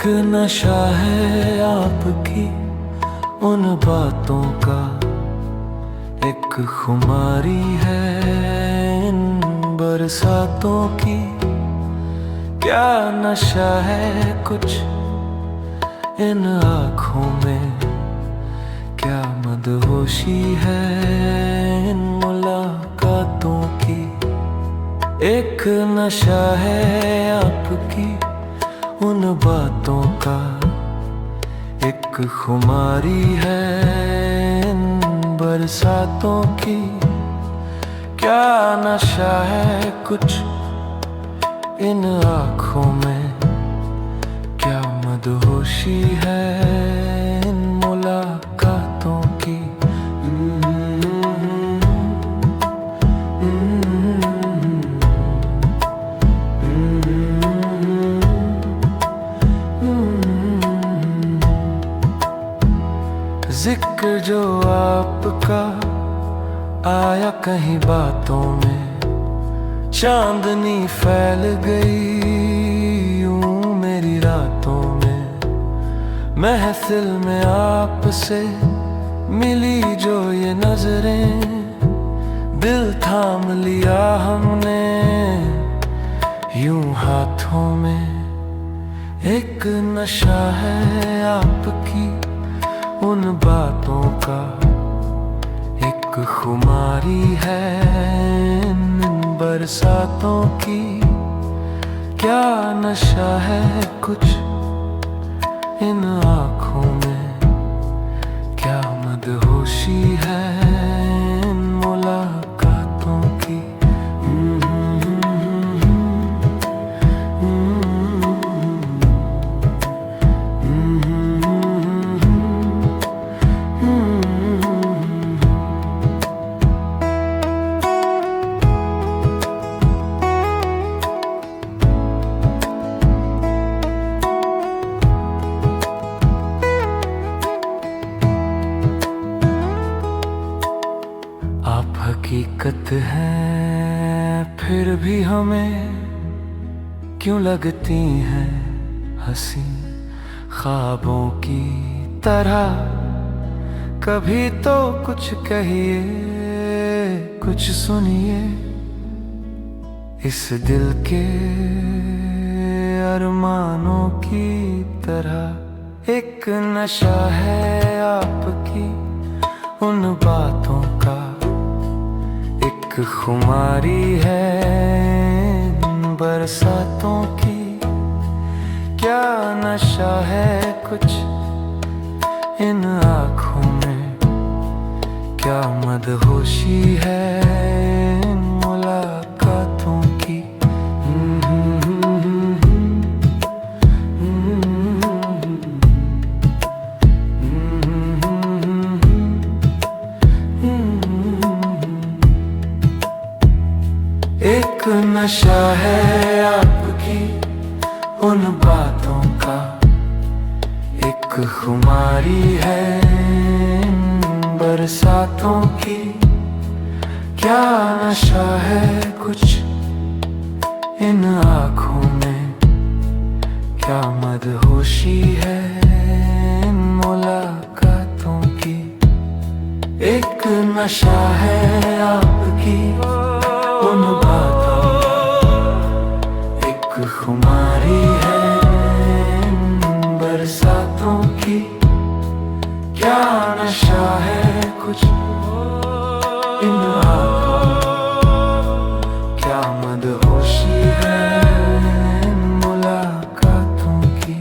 एक नशा है आपकी उन बातों का, एक खुमारी है इन बरसातों की। क्या नशा है कुछ इन आँखों में, क्या मदहोशी है इन मुलाकातों की। एक नशा है आपकी उन बातों का, एक खुमारी है इन बरसातों की। क्या नशा है कुछ इन आँखों में, क्या मदहोशी है इन मुलाकातों की। जिक्र जो आपका आया कहीं बातों में, चांदनी फैल गई यूं मेरी रातों में। महफिल में आपसे मिली जो ये नजरें, दिल थाम लिया हमने यूं हाथों में। एक नशा है आपकी उन बातों का, एक खुमारी है इन बरसातों की। क्या नशा है कुछ इन आँखों में, क्या मदहोशी है इन मुलाकातों की। आप हकीकत हैं फिर भी हमें क्यों लगती हैं हंसी, ख्वाबों की तरह। कभी तो कुछ कहिए, कुछ सुनिए इस दिल के अरमानों की तरह। एक नशा है आपकी उन बातों का, एक खुमारी है इन बरसातों की। क्या नशा है कुछ इन आँखों में, क्या मदहोशी है इन मुलाकातों की। एक नशा है आपकी उन बातों का, एक खुमारी है इन बरसातों की। क्या नशा है कुछ इन आँखों में, क्या मदहोशी है इन मुलाकातों की। एक नशा है आपकी उन बातों का, एक खुमारी है इन बरसातों की। क्या नशा है कुछ इन आँखों में, क्या मदहोशी है इन मुलाकातों की।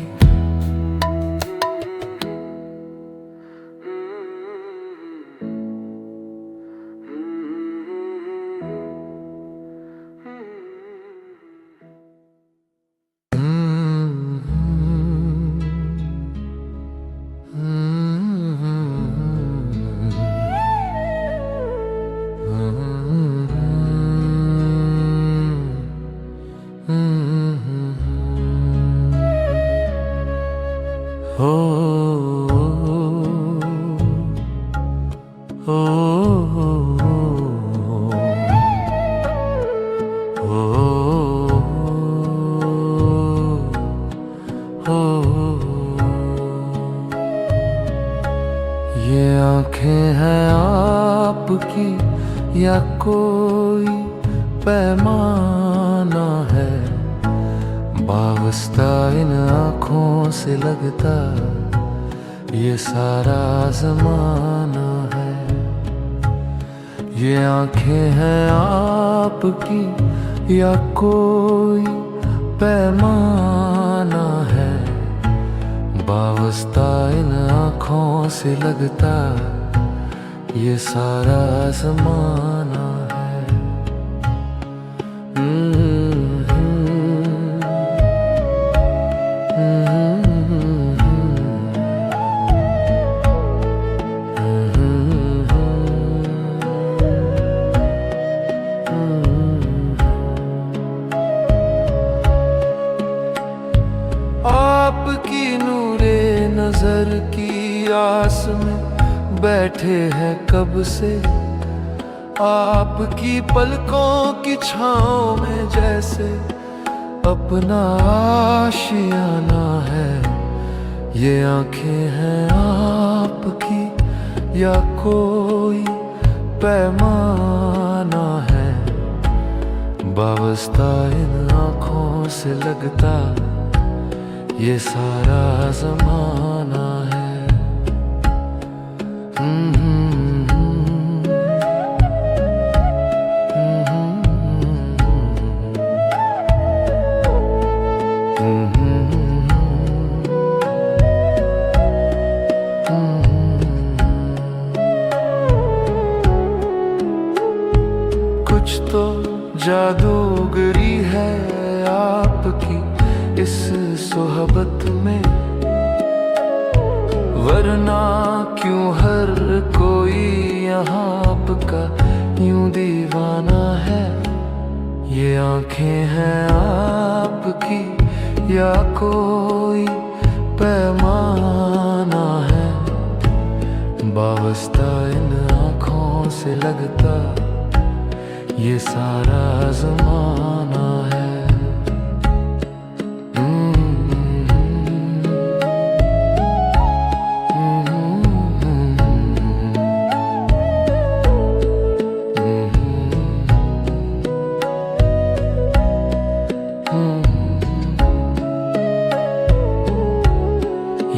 ये आंखें हैं आपकी या कोई पैमाना है, वाबस्ता इन आँखों से लगता ये सारा ज़माना है। ये आंखें हैं आपकी या कोई पैमाना है, वाबस्ता इन आँखों से लगता ये सारा ज़माना है। आपकी नूरे नजर की आस में बैठे हैं कब से, आपकी पलकों की छाँव में जैसे अपना आशियाना है। ये आंखें हैं आपकी या कोई पैमाना है, वाबस्ता इन आँखों से लगता ये सारा ज़माना है। कुछ तो जादूगरी है आपकी इस सोहबत में, वरना क्यों हर कोई यहाँ आपका यूं दीवाना है। ये आंखें हैं आपकी या कोई पैमाना है, वाबस्ता इन आँखों से लगता ये सारा ज़माना है।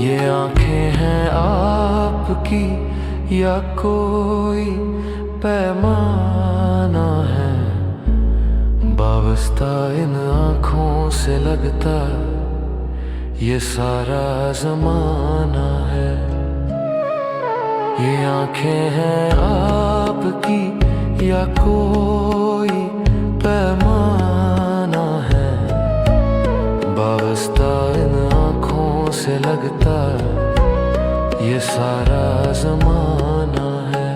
ये आंखें हैं आपकी या कोई पैमाना है, वाबस्ता इन आँखों से लगता ये सारा ज़माना है। ये आंखें हैं आपकी या कोई पैमाना है, वाबस्ता इन आँखों से लगता ये सारा ज़माना है।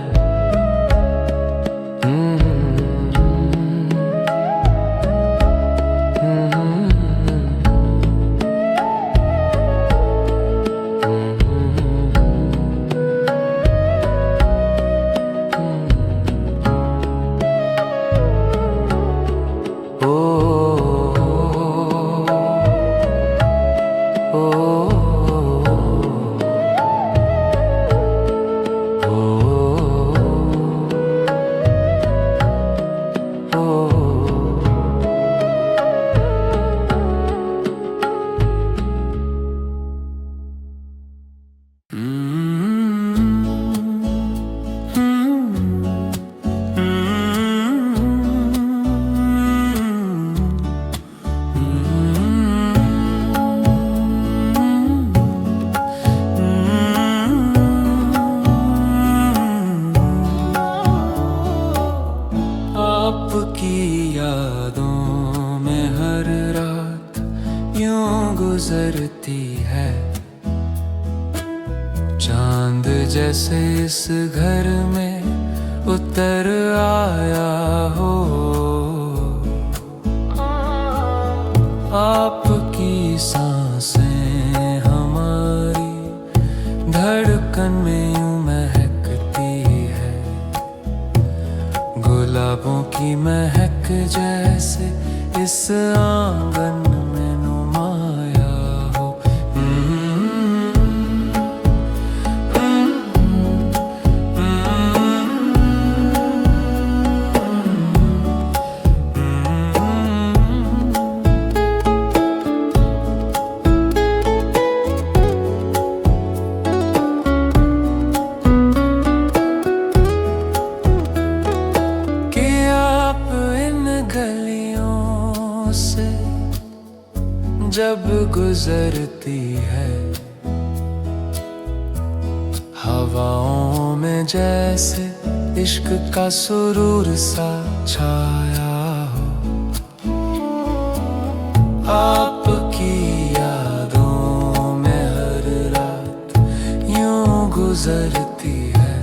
आपकी यादों में हर रात यूं गुजरती है, चांद जैसे इस घर में उतर आया हो। आपकी सांसें हमारी धड़कन में यूं महकती है, गुलाबों की महक जैसे इस आंगन में नुमाया हो। गुजरती है। हवाओं में जैसे इश्क का सुरूर सा छाया हो। आपकी यादों में हर रात यूं गुजरती है।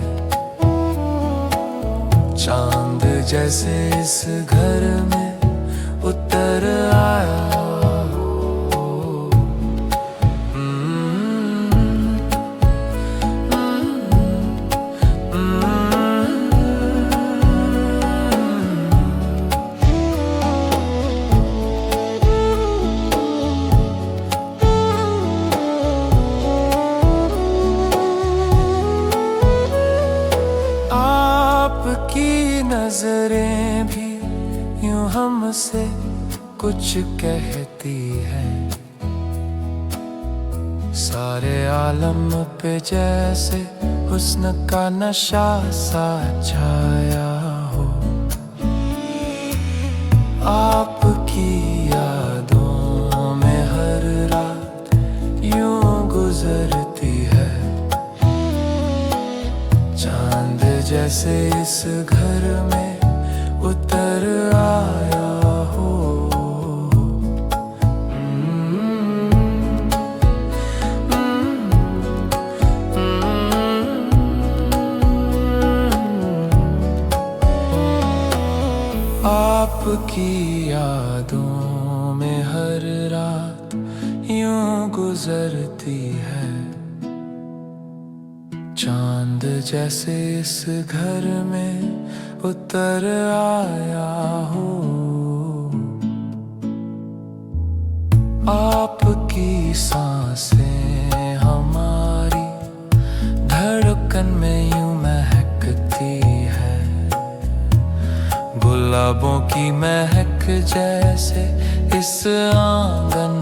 चांद जैसे इस घर में उतर आया हो। आपकी नजरें भी यूं हमसे कुछ कहती है। सारे आलम पे जैसे हुस्न का नशा सा छाया हो। आपकी यादों में हर रात यूं गुजरती है। चांद जैसे इस घर में उतर आया हो। आपकी यादों में हर रात यूं गुजरती है। चांद जैसे इस घर में उतर आया हो। आपकी सांसें हमारी धड़कन में यूं महकती है। गुलाबों की महक जैसे इस आंगन